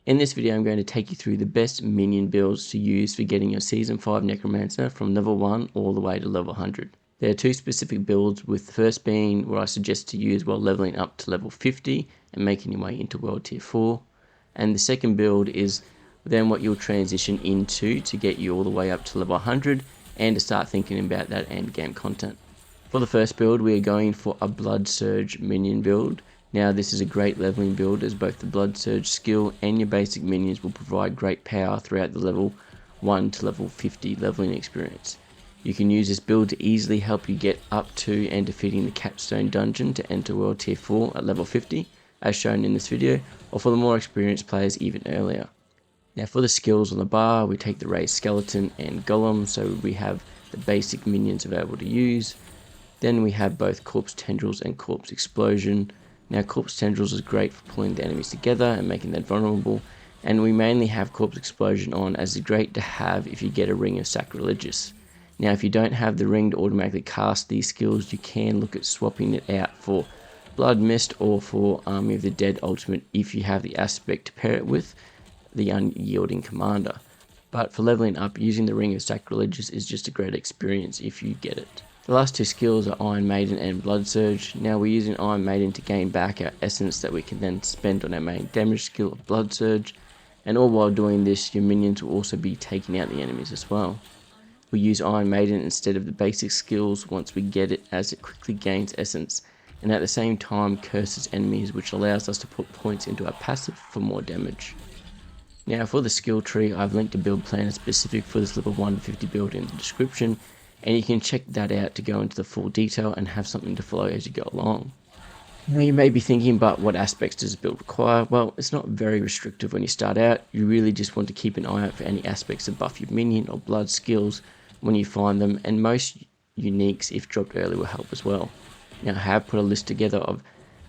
In this video I'm going to take you through the best minion builds to use for getting your Season 5 Necromancer from level 1 all the way to level 100. There are two specific builds, with the first being what I suggest to use while leveling up to level 50 and making your way into World Tier 4, and the second build is then what you'll transition into to get you all the way up to level 100 and to start thinking about that end game content. For the first build we are going for a Blood Surge minion build. Now this is a great leveling build, as both the Blood Surge skill and your basic minions will provide great power throughout the level 1 to level 50 leveling experience. You can use this build to easily help you get up to and defeating the Capstone dungeon to enter World Tier 4 at level 50, as shown in this video, or for the more experienced players even earlier. Now for the skills on the bar, we take the Raised Skeleton and Golem, so we have the basic minions available to use. Then we have both Corpse Tendrils and Corpse Explosion. Now Corpse Tendrils is great for pulling the enemies together and making them vulnerable, and we mainly have Corpse Explosion on as it's great to have if you get a Ring of Sacrilegious. Now if you don't have the ring to automatically cast these skills, you can look at swapping it out for Blood Mist or for Army of the Dead Ultimate if you have the aspect to pair it with, the Unyielding Commander. But for leveling up, using the Ring of Sacrilegious is just a great experience if you get it. The last two skills are Iron Maiden and Blood Surge. Now we're using Iron Maiden to gain back our essence that we can then spend on our main damage skill of Blood Surge, and all while doing this your minions will also be taking out the enemies as well. We use Iron Maiden instead of the basic skills once we get it, as it quickly gains essence and at the same time curses enemies, which allows us to put points into our passive for more damage. Now for the skill tree, I've linked a build plan specific for this Lv1-50 build in the description, and you can check that out to go into the full detail and have something to follow as you go along. Now you may be thinking, but what aspects does this build require? Well, it's not very restrictive when you start out. You really just want to keep an eye out for any aspects that buff your minion or blood skills when you find them, and most uniques, if dropped early, will help as well. Now I have put a list together of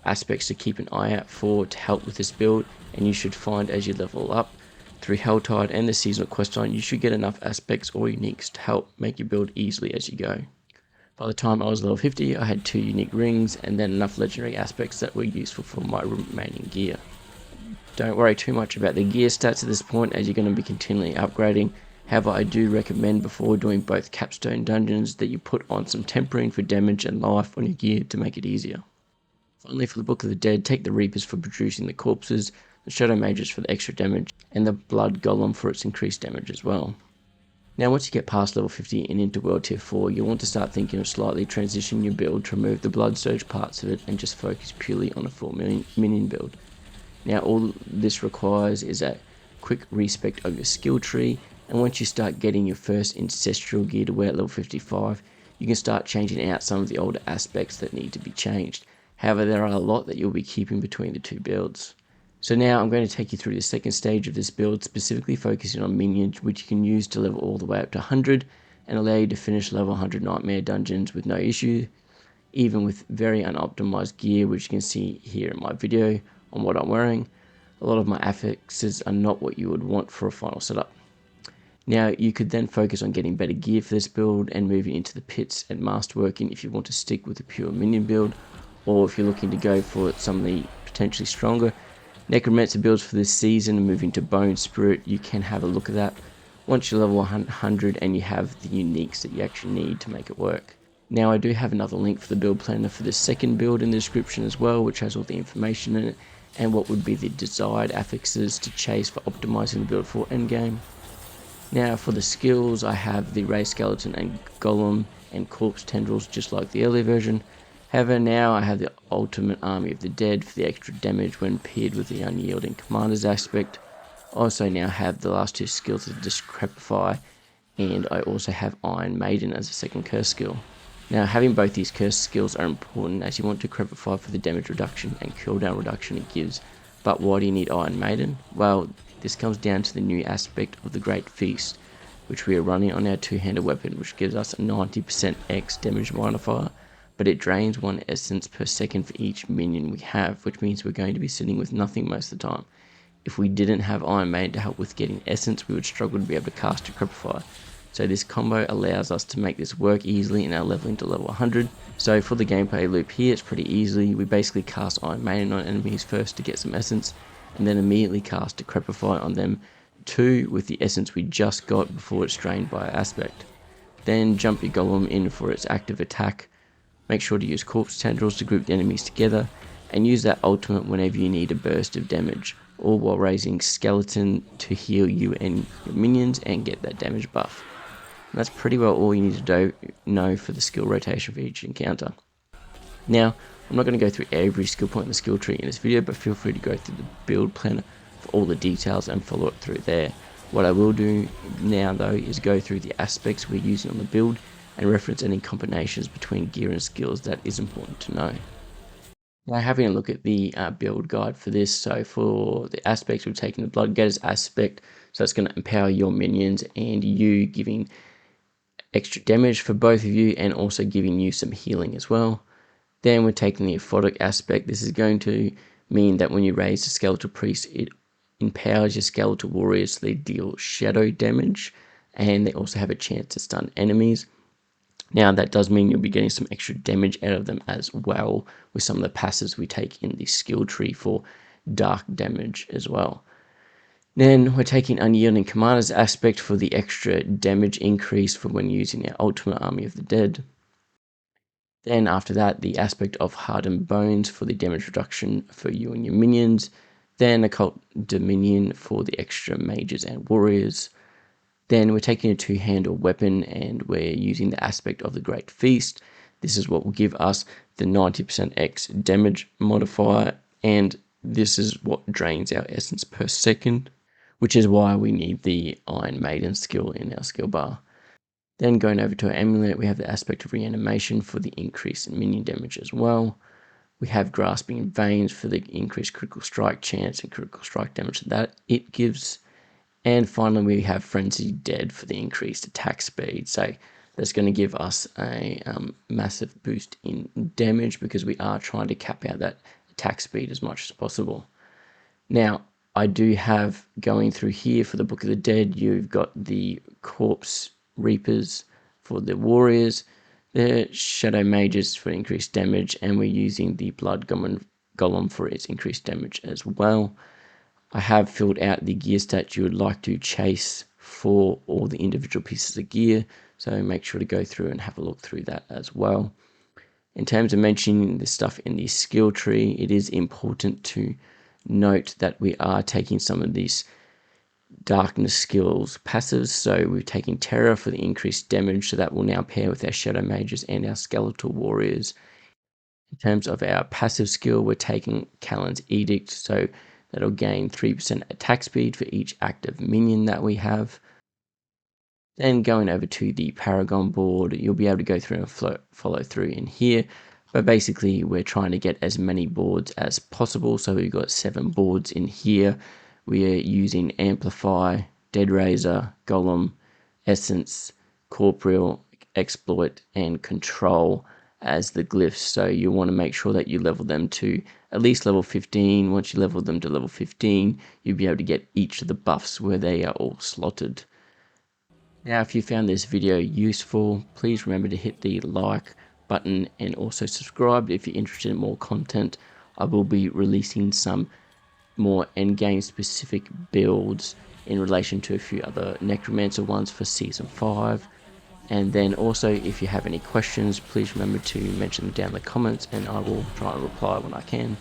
aspects to keep an eye out for to help with this build, and you should find as you level up. Through Helltide and the seasonal questline, you should get enough aspects or uniques to help make your build easily as you go. By the time I was level 50, I had 2 unique rings and then enough legendary aspects that were useful for my remaining gear. Don't worry too much about the gear stats at this point, as you're going to be continually upgrading. However, I do recommend before doing both Capstone dungeons that you put on some tempering for damage and life on your gear to make it easier. Finally, for the Book of the Dead, take the Reapers for producing the corpses, the Shadow Mages for the extra damage, and the Blood Golem for its increased damage as well. Now once you get past level 50 and into World Tier 4, you'll want to start thinking of slightly transitioning your build to remove the Blood Surge parts of it and just focus purely on a full minion build. Now all this requires is a quick respect of your skill tree, and once you start getting your first ancestral gear to wear at level 55, you can start changing out some of the older aspects that need to be changed. However, there are a lot that you'll be keeping between the two builds. So now I'm going to take you through the second stage of this build, specifically focusing on minions, which you can use to level all the way up to 100 and allow you to finish level 100 Nightmare dungeons with no issue, even with very unoptimized gear, which you can see here in my video on what I'm wearing. A lot of my affixes are not what you would want for a final setup. Now you could then focus on getting better gear for this build and moving into the pits and masterworking if you want to stick with a pure minion build, or if you're looking to go for some of the potentially stronger Necromancer builds for this season and moving to Bone Spirit, you can have a look at that once you're level 100 and you have the uniques that you actually need to make it work. Now I do have another link for the build planner for the second build in the description as well, which has all the information in it and what would be the desired affixes to chase for optimizing the build for endgame. Now for the skills, I have the Raised Skeleton and Golem and Corpse Tendrils just like the earlier version. However, now I have the Ultimate Army of the Dead for the extra damage when paired with the Unyielding Commander's aspect. I also now have the last two skills of Discrepify, and I also have Iron Maiden as a second curse skill. Now having both these curse skills are important, as you want to Decrepify for the damage reduction and cooldown reduction it gives. But why do you need Iron Maiden? Well, this comes down to the new aspect of the Great Feast, which we are running on our two-handed weapon, which gives us a 90% X damage modifier, but it drains 1 essence per second for each minion we have, which means we're going to be sitting with nothing most of the time. If we didn't have Iron Maiden to help with getting essence, we would struggle to be able to cast Decrepify. So this combo allows us to make this work easily in our leveling to level 100. So for the gameplay loop here, it's pretty easy. We basically cast Iron Maiden on enemies first to get some essence, and then immediately cast Decrepify on them 2 with the essence we just got before it's drained by Aspect. Then jump your Golem in for its active attack. Make sure to use Corpse Tendrils to group the enemies together, and use that ultimate whenever you need a burst of damage, all while raising Skeleton to heal you and your minions and get that damage buff. And that's pretty well all you need to know for the skill rotation for each encounter. Now, I'm not going to go through every skill point in the skill tree in this video, but feel free to go through the build planner for all the details and follow it through there. What I will do now though is go through the aspects we're using on the build and reference any combinations between gear and skills that is important to know. Now, having a look at the build guide for this, so for the aspects, we're taking the Bloodgatter's aspect, so it's going to empower your minions and you, giving extra damage for both of you and also giving you some healing as well. Then we're taking the Aphotic aspect. This is going to mean that when you raise the Skeletal Priest, it empowers your Skeletal Warriors so they deal shadow damage, and they also have a chance to stun enemies. Now, that does mean you'll be getting some extra damage out of them as well with some of the passives we take in the skill tree for dark damage as well. Then we're taking Unyielding Commander's aspect for the extra damage increase for when using our Ultimate Army of the Dead. Then after that, the aspect of Hardened Bones for the damage reduction for you and your minions. Then Occult Dominion for the extra mages and warriors. Then we're taking a two-handle weapon and we're using the aspect of the Great Feast. This is what will give us the 90% X damage modifier, and this is what drains our essence per second, which is why we need the Iron Maiden skill in our skill bar. Then going over to our amulet, we have the aspect of reanimation for the increase in minion damage as well. We have Grasping Veins for the increased critical strike chance and critical strike damage that it gives. And finally, we have Frenzied Dead for the increased attack speed. So that's going to give us a massive boost in damage because we are trying to cap out that attack speed as much as possible. Now, I do have going through here for the Book of the Dead, you've got the Corpse Reapers for the Warriors, the Shadow Mages for increased damage, and we're using the Blood Golem for its increased damage as well. I have filled out the gear stats you would like to chase for all the individual pieces of gear, so make sure to go through and have a look through that as well. In terms of mentioning the stuff in the skill tree, it is important to note that we are taking some of these darkness skills passives, so we're taking Terror for the increased damage, so that will now pair with our Shadow Mages and our Skeletal Warriors. In terms of our passive skill, we're taking Callan's Edict, so that'll gain 3% attack speed for each active minion that we have. Then going over to the Paragon board, you'll be able to go through and follow through in here. But basically, we're trying to get as many boards as possible. So we've got 7 boards in here. We are using Amplify, Dead Razor, Golem, Essence, Corporeal, Exploit, and Control as the glyphs. So you want to make sure that you level them to at least level 15. Once you level them to level 15, you'll be able to get each of the buffs where they are all slotted. Now, if you found this video useful, please remember to hit the like button and also subscribe if you're interested in more content. I will be releasing some more endgame specific builds in relation to a few other Necromancer ones for Season 5. And then also, if you have any questions, please remember to mention them down in the comments and I will try and reply when I can.